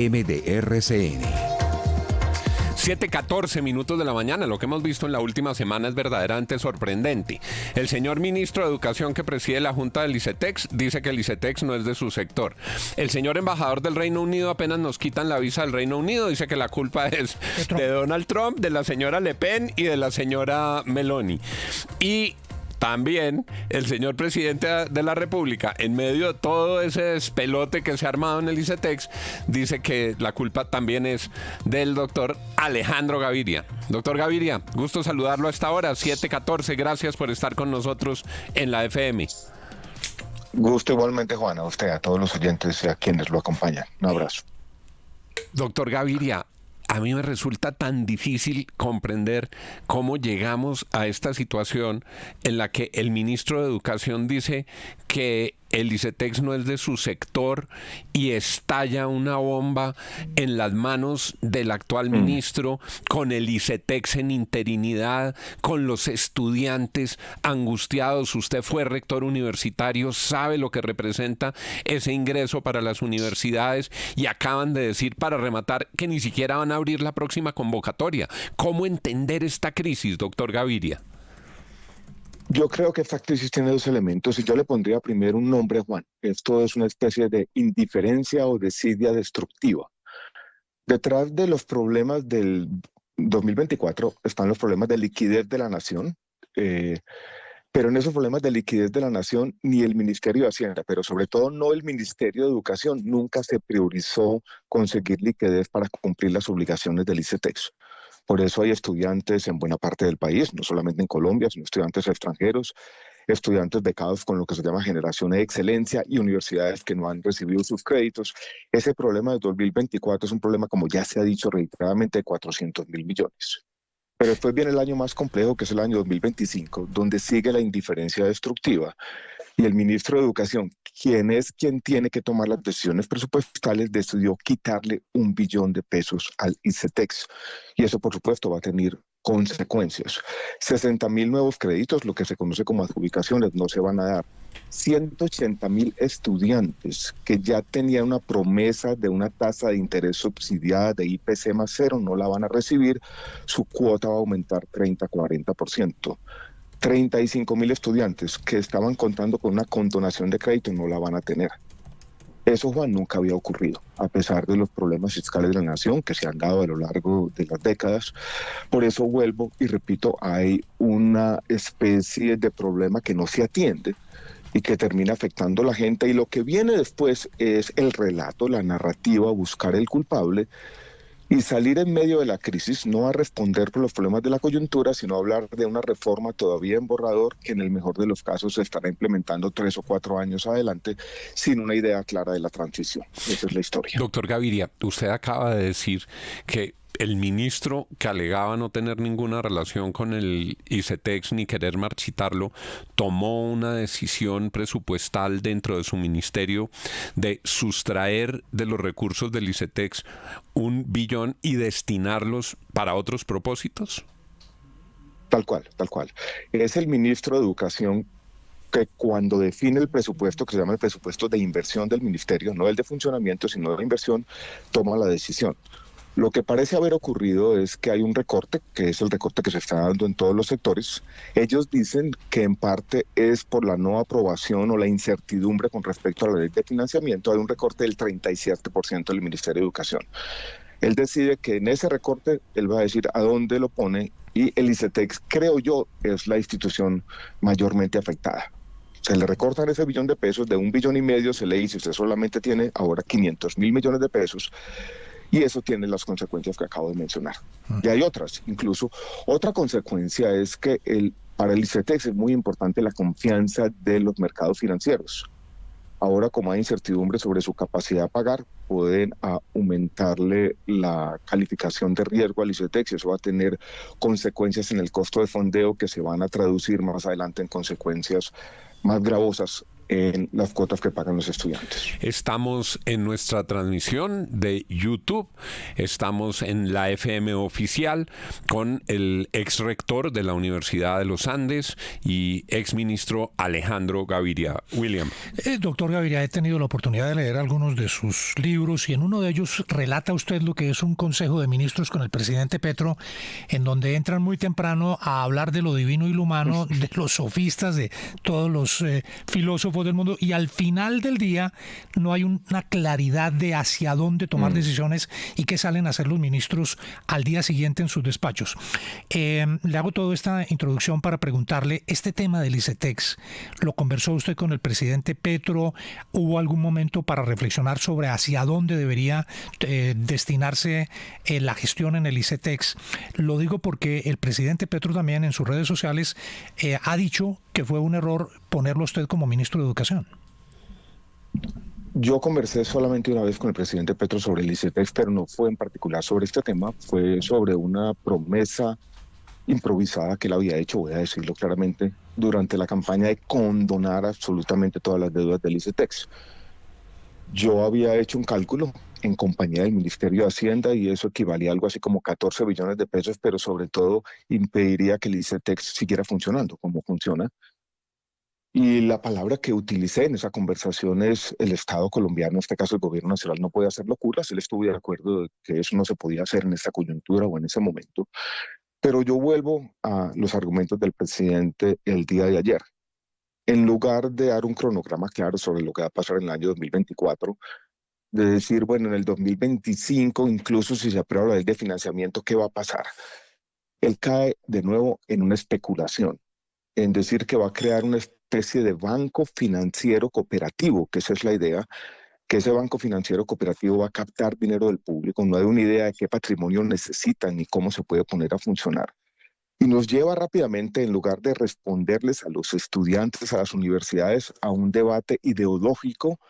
MDRCN. 7:14 de la mañana. Lo que hemos visto en la última semana es verdaderamente sorprendente. El señor ministro de Educación que preside la Junta del ICETEX dice que el ICETEX no es de su sector. El señor embajador del Reino Unido, apenas nos quitan la visa del Reino Unido, dice que la culpa es de Donald Trump, de la señora Le Pen y de la señora Meloni. Y también el señor presidente de la República, en medio de todo ese despelote que se ha armado en el ICETEX, dice que la culpa también es del doctor Alejandro Gaviria. Doctor Gaviria, gusto saludarlo a esta hora, 7:14. Gracias por estar con nosotros en la FM. Gusto igualmente, Juan, a usted, a todos los oyentes y a quienes lo acompañan. Un abrazo. Doctor Gaviria, a mí me resulta tan difícil comprender cómo llegamos a esta situación en la que el ministro de Educación dice que el ICETEX no es de su sector y estalla una bomba en las manos del actual ministro, con el ICETEX en interinidad, con los estudiantes angustiados. Usted fue rector universitario, sabe lo que representa ese ingreso para las universidades y acaban de decir, para rematar, que ni siquiera van a abrir la próxima convocatoria. ¿Cómo entender esta crisis, doctor Gaviria? Yo creo que esta crisis tiene dos elementos y yo le pondría primero un nombre, Juan. Esto es una especie de indiferencia o desidia destructiva. Detrás de los problemas del 2024 están los problemas de liquidez de la nación, pero en esos problemas de liquidez de la nación ni el Ministerio de Hacienda, pero sobre todo no el Ministerio de Educación, nunca se priorizó conseguir liquidez para cumplir las obligaciones del ICETEX. Por eso hay estudiantes en buena parte del país, no solamente en Colombia, sino estudiantes extranjeros, estudiantes becados con lo que se llama generación de excelencia y universidades que no han recibido sus créditos. Ese problema de 2024 es un problema, como ya se ha dicho reiteradamente, de 400.000 millones. Pero después viene el año más complejo, que es el año 2025, donde sigue la indiferencia destructiva. Y el ministro de Educación, quien tiene que tomar las decisiones presupuestales, decidió quitarle $1 billón al ICETEX. Y eso, por supuesto, va a tener consecuencias. 60.000 nuevos créditos, lo que se conoce como adjudicaciones, no se van a dar. 180.000 estudiantes que ya tenían una promesa de una tasa de interés subsidiada de IPC más cero, no la van a recibir. Su cuota va a aumentar 30-40%. 35.000 estudiantes que estaban contando con una condonación de crédito no la van a tener. Eso, Juan, nunca había ocurrido, a pesar de los problemas fiscales de la nación que se han dado a lo largo de las décadas. Por eso vuelvo y repito, hay una especie de problema que no se atiende y que termina afectando a la gente. Y lo que viene después es el relato, la narrativa, buscar el culpable y salir en medio de la crisis, no a responder por los problemas de la coyuntura, sino a hablar de una reforma todavía en borrador que en el mejor de los casos se estará implementando 3 o 4 años adelante sin una idea clara de la transición. Esa es la historia. Doctor Gaviria, usted acaba de decir que el ministro, que alegaba no tener ninguna relación con el ICETEX ni querer marchitarlo, tomó una decisión presupuestal dentro de su ministerio de sustraer de los recursos del ICETEX $1 billón y destinarlos para otros propósitos. Tal cual, tal cual. Es el ministro de Educación que cuando define el presupuesto, que se llama el presupuesto de inversión del ministerio, no el de funcionamiento, sino de inversión, toma la decisión. Lo que parece haber ocurrido es que hay un recorte, que es el recorte que se está dando en todos los sectores. Ellos dicen que en parte es por la no aprobación o la incertidumbre con respecto a la ley de financiamiento. Hay un recorte del 37% del Ministerio de Educación. Él decide que en ese recorte él va a decir a dónde lo pone y el ICETEX, creo yo, es la institución mayormente afectada. Se le recortan ese $1 billón, de $1,5 billones se le dice, usted solamente tiene ahora 500.000 millones de pesos. Y eso tiene las consecuencias que acabo de mencionar. Y hay otras, incluso otra consecuencia es que para el ICETEX es muy importante la confianza de los mercados financieros. Ahora, como hay incertidumbre sobre su capacidad de pagar, pueden aumentarle la calificación de riesgo al ICETEX y eso va a tener consecuencias en el costo de fondeo que se van a traducir más adelante en consecuencias más gravosas en las cuotas que pagan los estudiantes. Estamos en nuestra transmisión de YouTube, estamos en la FM oficial con el ex rector de la Universidad de los Andes y ex ministro Alejandro Gaviria. William. Doctor Gaviria, he tenido la oportunidad de leer algunos de sus libros y en uno de ellos relata usted lo que es un consejo de ministros con el presidente Petro, en donde entran muy temprano a hablar de lo divino y lo humano, de los sofistas, de todos los filósofos del mundo, y al final del día no hay una claridad de hacia dónde tomar decisiones y qué salen a hacer los ministros al día siguiente en sus despachos. Le hago toda esta introducción para preguntarle, este tema del ICETEX, ¿lo conversó usted con el presidente Petro? ¿Hubo algún momento para reflexionar sobre hacia dónde debería destinarse la gestión en el ICETEX? Lo digo porque el presidente Petro también en sus redes sociales ha dicho que fue un error ponerlo usted como ministro de Educación. Yo conversé solamente una vez con el presidente Petro sobre el ICETEX, pero no fue en particular sobre este tema, fue sobre una promesa improvisada que él había hecho, voy a decirlo claramente, durante la campaña de condonar absolutamente todas las deudas del ICETEX. Yo había hecho un cálculo en compañía del Ministerio de Hacienda y eso equivalía a algo así como 14 billones de pesos, pero sobre todo impediría que el ICETEX siguiera funcionando como funciona. Y la palabra que utilicé en esa conversación es el Estado colombiano, en este caso el gobierno nacional, no puede hacer locuras. Él estuvo de acuerdo de que eso no se podía hacer en esta coyuntura o en ese momento. Pero yo vuelvo a los argumentos del presidente el día de ayer. En lugar de dar un cronograma claro sobre lo que va a pasar en el año 2024, de decir, bueno, en el 2025, incluso si se aprueba la ley de financiamiento, ¿qué va a pasar? Él cae de nuevo en una especulación, en decir que va a crear una especie de banco financiero cooperativo, que esa es la idea, que ese banco financiero cooperativo va a captar dinero del público, no hay una idea de qué patrimonio necesita ni cómo se puede poner a funcionar. Y nos lleva rápidamente, en lugar de responderles a los estudiantes, a las universidades, a un debate ideológico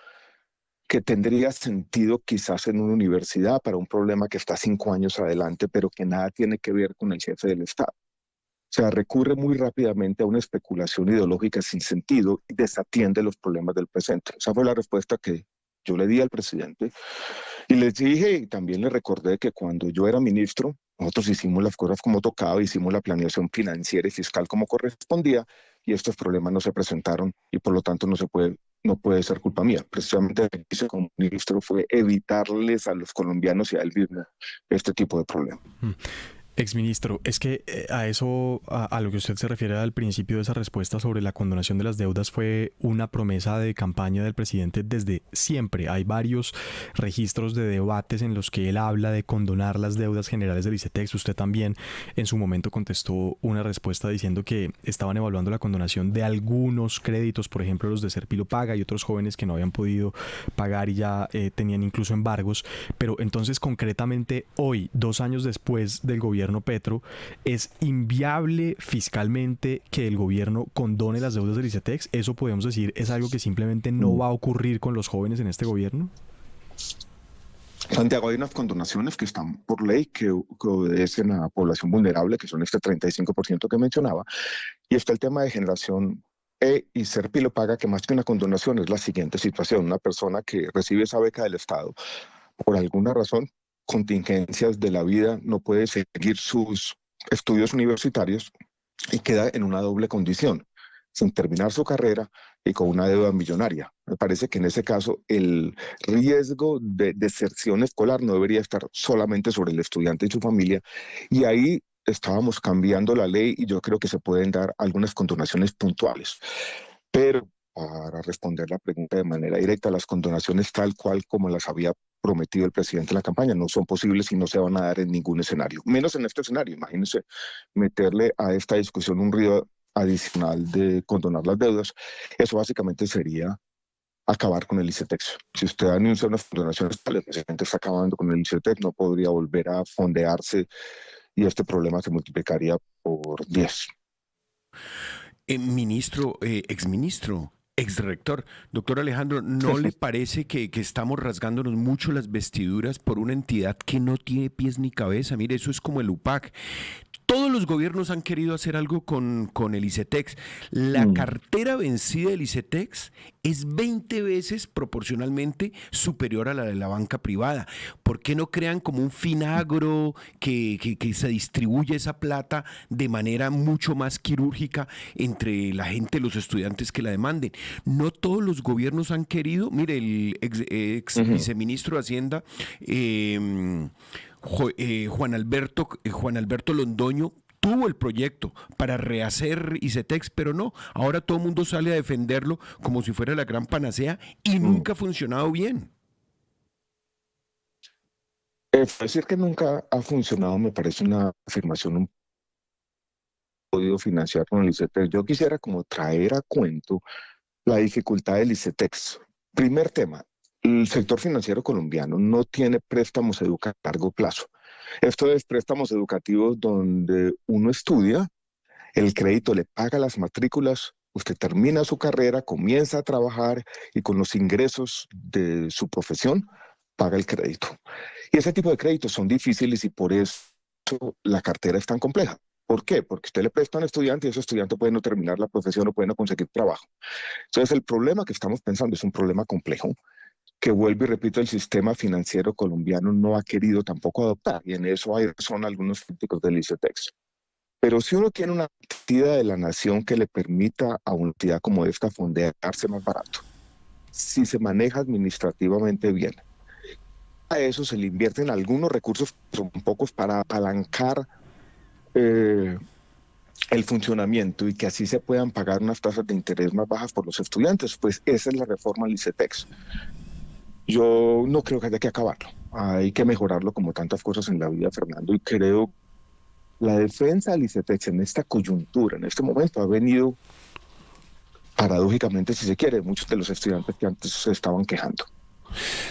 que tendría sentido quizás en una universidad para un problema que está 5 años adelante, pero que nada tiene que ver con el jefe del Estado. O sea, recurre muy rápidamente a una especulación ideológica sin sentido y desatiende los problemas del presente. Esa fue la respuesta que yo le di al presidente. Y les dije, y también le recordé que cuando yo era ministro, nosotros hicimos las cosas como tocaba, hicimos la planeación financiera y fiscal como correspondía, y estos problemas no se presentaron y por lo tanto no puede ser culpa mía. Precisamente lo que hice como ministro fue evitarles a los colombianos y a él mismo este tipo de problemas. Exministro, es que a lo que usted se refiere al principio de esa respuesta sobre la condonación de las deudas fue una promesa de campaña del presidente desde siempre. Hay varios registros de debates en los que él habla de condonar las deudas generales del ICETEX. Usted también en su momento contestó una respuesta diciendo que estaban evaluando la condonación de algunos créditos, por ejemplo los de Serpilo Paga y otros jóvenes que no habían podido pagar y ya tenían incluso embargos. Pero entonces concretamente hoy, 2 años después del gobierno Petro, ¿es inviable fiscalmente que el gobierno condone las deudas del ICETEX? ¿Eso podemos decir es algo que simplemente no va a ocurrir con los jóvenes en este gobierno? Santiago, hay unas condonaciones que están por ley que obedecen a población vulnerable, que son este 35% que mencionaba, y está el tema de generación y Serpilo Paga, que más que una condonación es la siguiente situación: una persona que recibe esa beca del Estado, por alguna razón, contingencias de la vida, no puede seguir sus estudios universitarios y queda en una doble condición, sin terminar su carrera y con una deuda millonaria. Me parece que en ese caso el riesgo de deserción escolar no debería estar solamente sobre el estudiante y su familia, y ahí estábamos cambiando la ley y yo creo que se pueden dar algunas condonaciones puntuales. Pero para responder la pregunta de manera directa, las condonaciones tal cual como las había prometido el presidente en la campaña no son posibles y no se van a dar en ningún escenario, menos en este escenario. Imagínense meterle a esta discusión un ruido adicional de condonar las deudas. Eso básicamente sería acabar con el ICETEX. Si usted anuncia unas condonaciones tales, el presidente está acabando con el ICETEX, no podría volver a fondearse y este problema se multiplicaría por 10. Ministro, exministro, exrector. Doctor Alejandro, ¿no le parece que estamos rasgándonos mucho las vestiduras por una entidad que no tiene pies ni cabeza? Mire, eso es como el UPAC. Todos los gobiernos han querido hacer algo con el ICETEX. La cartera vencida del ICETEX es 20 veces proporcionalmente superior a la de la banca privada. ¿Por qué no crean como un Finagro que se distribuye esa plata de manera mucho más quirúrgica entre la gente, los estudiantes que la demanden? No todos los gobiernos han querido. Mire, el ex viceministro de Hacienda, Juan Alberto Londoño, tuvo el proyecto para rehacer ICETEX, pero no, ahora todo el mundo sale a defenderlo como si fuera la gran panacea y nunca ha funcionado bien. Decir que nunca ha funcionado me parece una afirmación un podido financiar con el ICETEX. Yo quisiera como traer a cuento la dificultad del ICETEX. Primer tema, el sector financiero colombiano no tiene préstamos educativos a largo plazo. Esto es préstamos educativos donde uno estudia, el crédito le paga las matrículas, usted termina su carrera, comienza a trabajar y con los ingresos de su profesión paga el crédito. Y ese tipo de créditos son difíciles y por eso la cartera es tan compleja. ¿Por qué? Porque usted le presta a un estudiante y ese estudiante puede no terminar la profesión o puede no conseguir trabajo. Entonces el problema que estamos pensando es un problema complejo que, vuelvo y repito, el sistema financiero colombiano no ha querido tampoco adoptar, y en eso son algunos críticos del ICETEX. Pero si uno tiene una entidad de la nación que le permita a una entidad como esta fondearse más barato, si se maneja administrativamente bien, a eso se le invierten algunos recursos, son pocos, para apalancar el funcionamiento y que así se puedan pagar unas tasas de interés más bajas por los estudiantes, pues esa es la reforma del ICETEX. Yo no creo que haya que acabarlo, hay que mejorarlo como tantas cosas en la vida, Fernando, y creo la defensa del ICETEX en esta coyuntura, en este momento, ha venido paradójicamente, si se quiere, muchos de los estudiantes que antes se estaban quejando.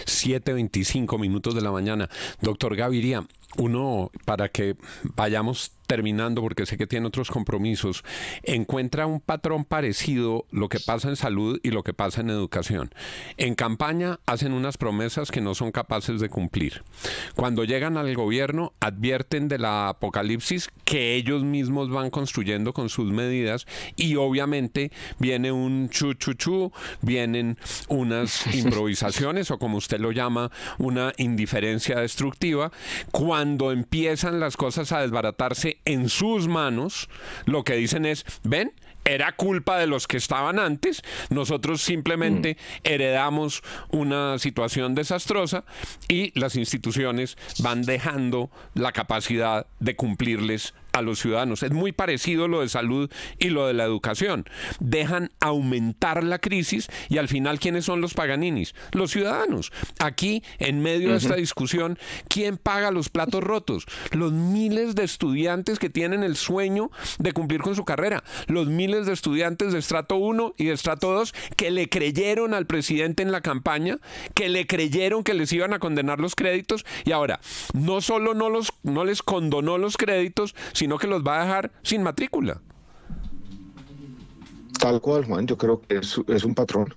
7:25 de la mañana. Doctor Gaviria, uno, para que vayamos terminando, porque sé que tiene otros compromisos, encuentra un patrón parecido lo que pasa en salud y lo que pasa en educación. En campaña hacen unas promesas que no son capaces de cumplir. Cuando llegan al gobierno advierten de la apocalipsis que ellos mismos van construyendo con sus medidas y obviamente viene un chu, vienen unas improvisaciones o, como usted lo llama, una indiferencia destructiva. Cuando empiezan las cosas a desbaratarse en sus manos, lo que dicen es, ven, era culpa de los que estaban antes, nosotros simplemente heredamos una situación desastrosa y las instituciones van dejando la capacidad de cumplirles a los ciudadanos. Es muy parecido lo de salud y lo de la educación. Dejan aumentar la crisis y al final, ¿quiénes son los paganinis? Los ciudadanos. Aquí, en medio de esta discusión, ¿quién paga los platos rotos? Los miles de estudiantes que tienen el sueño de cumplir con su carrera. Los miles de estudiantes de estrato 1 y de estrato 2 que le creyeron al presidente en la campaña, que le creyeron que les iban a condenar los créditos y ahora no solo no les condonó los créditos, sino que los va a dejar sin matrícula. Tal cual, Juan, yo creo que es un patrón.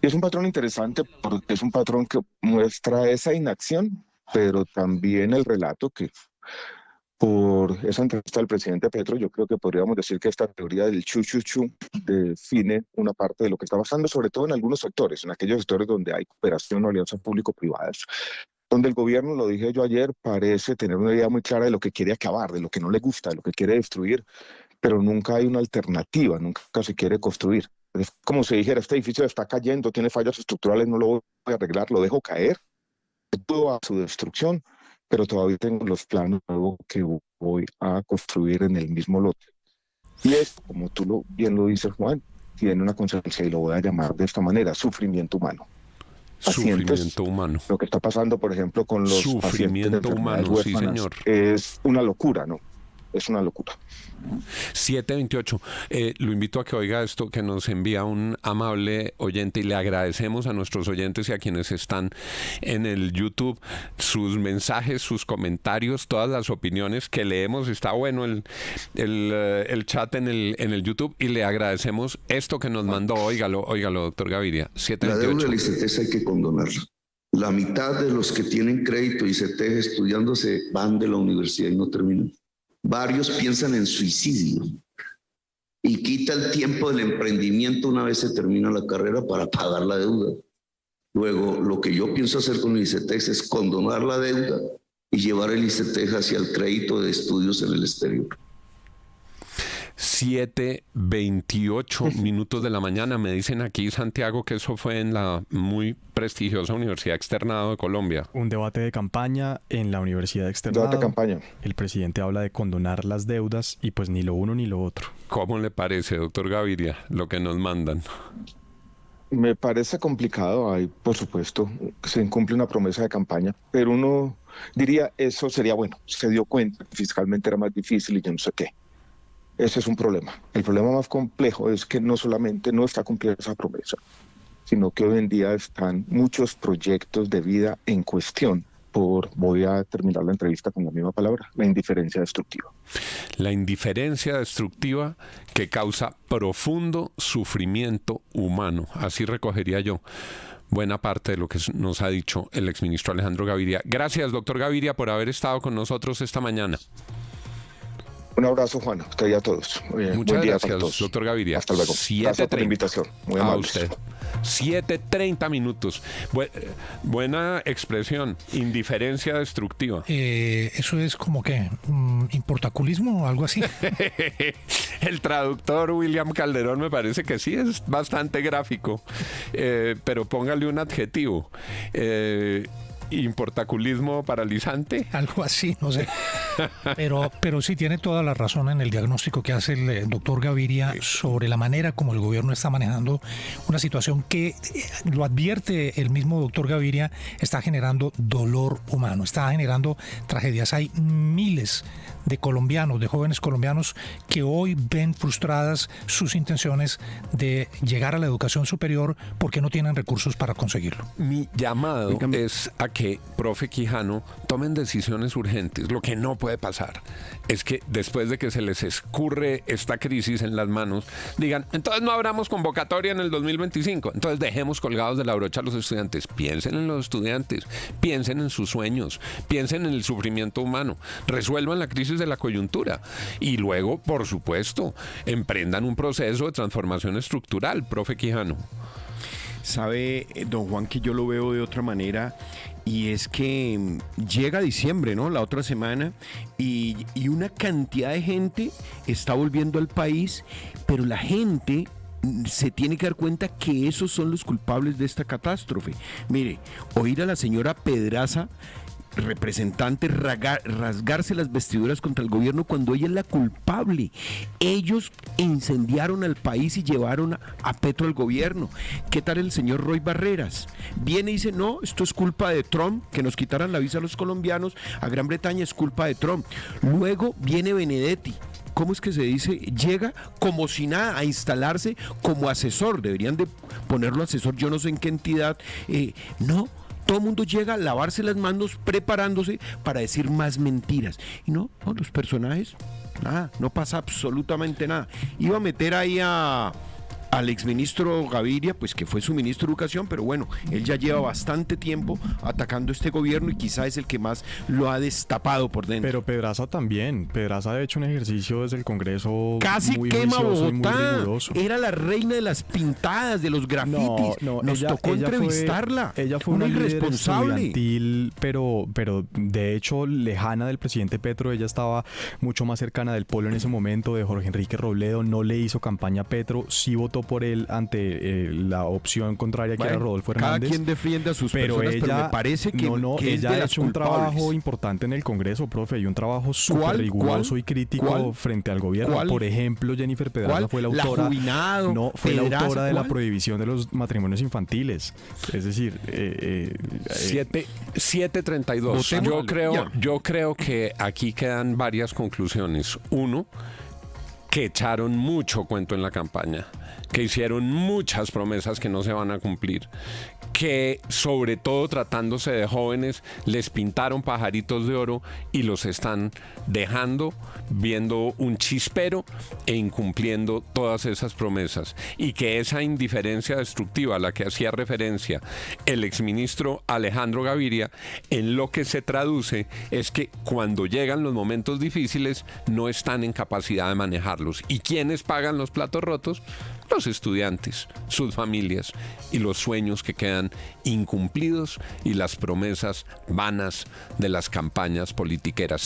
Y es un patrón interesante porque es un patrón que muestra esa inacción, pero también el relato que, por esa entrevista del presidente Petro, yo creo que podríamos decir que esta teoría del chu define una parte de lo que está pasando, sobre todo en algunos sectores, en aquellos sectores donde hay cooperación o alianzas público-privadas, donde el gobierno, lo dije yo ayer, parece tener una idea muy clara de lo que quiere acabar, de lo que no le gusta, de lo que quiere destruir, pero nunca hay una alternativa, nunca se quiere construir. Es como si dijera, este edificio está cayendo, tiene fallas estructurales, no lo voy a arreglar, lo dejo caer, todo a su destrucción, pero todavía tengo los planos nuevos que voy a construir en el mismo lote. Y esto, como tú bien lo dices, Juan, tiene una consecuencia y lo voy a llamar de esta manera, sufrimiento humano. Sufrimiento humano. Lo que está pasando, por ejemplo, con los pacientes de enfermedades huérfanas, sí, señor. es una locura, ¿no? es una locura. 7:28. Lo invito a que oiga esto que nos envía un amable oyente y le agradecemos a nuestros oyentes y a quienes están en el YouTube sus mensajes, sus comentarios, todas las opiniones que leemos. Está bueno el chat en el YouTube y le agradecemos esto que nos mandó. Óigalo, doctor Gaviria. 7:28. La deuda del ICETEX hay que condonarla. La mitad de los que tienen crédito ICETEX estudiándose van de la universidad y no terminan. Varios piensan en suicidio y quita el tiempo del emprendimiento una vez se termina la carrera para pagar la deuda. Luego, lo que yo pienso hacer con el ICETEX es condonar la deuda y llevar el ICETEX hacia el crédito de estudios en el exterior. 7:28 minutos de la mañana. Me dicen aquí, Santiago, que eso fue en la muy prestigiosa Universidad Externado de Colombia. Un debate de campaña en la Universidad Externado. Debate de campaña. El presidente habla de condonar las deudas y pues ni lo uno ni lo otro. ¿Cómo le parece, doctor Gaviria, lo que nos mandan? Me parece complicado. Hay, por supuesto, se incumple una promesa de campaña, pero uno diría, eso sería bueno. Se dio cuenta que fiscalmente era más difícil y yo no sé qué. Ese es un problema. El problema más complejo es que no solamente no está cumpliendo esa promesa, sino que hoy en día están muchos proyectos de vida en cuestión voy a terminar la entrevista con la misma palabra, la indiferencia destructiva. La indiferencia destructiva que causa profundo sufrimiento humano. Así recogería yo buena parte de lo que nos ha dicho el exministro Alejandro Gaviria. Gracias, doctor Gaviria, por haber estado con nosotros esta mañana. Un abrazo, Juan, a usted y a todos. Muchas gracias, doctor Gaviria. Hasta luego. Gracias por la invitación. Muy a amables. usted. 7:30 minutos. Buena expresión, indiferencia destructiva. Eso es como que importaculismo o algo así. El traductor William Calderón me parece que sí, es bastante gráfico, pero póngale un adjetivo. ¿Importaculismo paralizante? Algo así, no sé. Pero sí tiene toda la razón en el diagnóstico que hace el doctor Gaviria sobre la manera como el gobierno está manejando una situación que, lo advierte el mismo doctor Gaviria, está generando dolor humano, está generando tragedias. Hay miles de colombianos, de jóvenes colombianos que hoy ven frustradas sus intenciones de llegar a la educación superior porque no tienen recursos para conseguirlo. Mi llamado es a que, profe Quijano, tomen decisiones urgentes. Lo que no puede pasar es que después de que se les escurre esta crisis en las manos, digan, entonces no abramos convocatoria en el 2025, entonces dejemos colgados de la brocha a los estudiantes. Piensen en los estudiantes, piensen en sus sueños, piensen en el sufrimiento humano, resuelvan la crisis de la coyuntura y luego, por supuesto, emprendan un proceso de transformación estructural, profe Quijano. Sabe, don Juan, que yo lo veo de otra manera, y es que llega diciembre, ¿no? La otra semana, y una cantidad de gente está volviendo al país, pero la gente se tiene que dar cuenta que esos son los culpables de esta catástrofe. Mire, oír a la señora Pedraza, representante, rasgarse las vestiduras contra el gobierno cuando ella es la culpable. Ellos incendiaron al país y llevaron a Petro al gobierno. ¿Qué tal el señor Roy Barreras? Viene y dice, no, esto es culpa de Trump, que nos quitaran la visa a los colombianos a Gran Bretaña, es culpa de Trump. Luego viene Benedetti. ¿Cómo es que se dice? Llega como si nada a instalarse como asesor. Deberían de ponerlo asesor, yo no sé en qué entidad. No. Todo el mundo llega a lavarse las manos preparándose para decir más mentiras. Y no, los personajes, nada, no pasa absolutamente nada. Iba a meter ahí al exministro Gaviria, pues que fue su ministro de Educación, pero bueno, él ya lleva bastante tiempo atacando este gobierno y quizá es el que más lo ha destapado por dentro. Pero Pedraza también. Pedraza ha hecho un ejercicio desde el Congreso casi muy quema Bogotá. Era la reina de las pintadas, de los grafitis. Nos tocó entrevistarla. Ella fue una irresponsable estudiantil, pero de hecho lejana del presidente Petro. Ella estaba mucho más cercana del polo en ese momento, de Jorge Enrique Robledo. No le hizo campaña a Petro, sí votó votó por él ante la opción contraria que era Rodolfo Hernández. Cada quien defiende a sus pero personas, ella, pero me parece que, que ella ha hecho un culpables. trabajo importante en el Congreso, profe, y un trabajo súper riguroso y crítico frente al gobierno. Por ejemplo, Jennifer Pedraza fue la autora, fue la autora de la prohibición de los matrimonios infantiles. Es decir, 7:32. Yo creo que aquí quedan varias conclusiones. Uno, que echaron mucho cuento en la campaña, que hicieron muchas promesas que no se van a cumplir, que sobre todo tratándose de jóvenes les pintaron pajaritos de oro y los están dejando viendo un chispero e incumpliendo todas esas promesas, y que esa indiferencia destructiva a la que hacía referencia el exministro Alejandro Gaviria, en lo que se traduce es que cuando llegan los momentos difíciles no están en capacidad de manejarlos. ¿Y quiénes pagan los platos rotos? Los estudiantes, sus familias y los sueños que quedan incumplidos y las promesas vanas de las campañas politiqueras.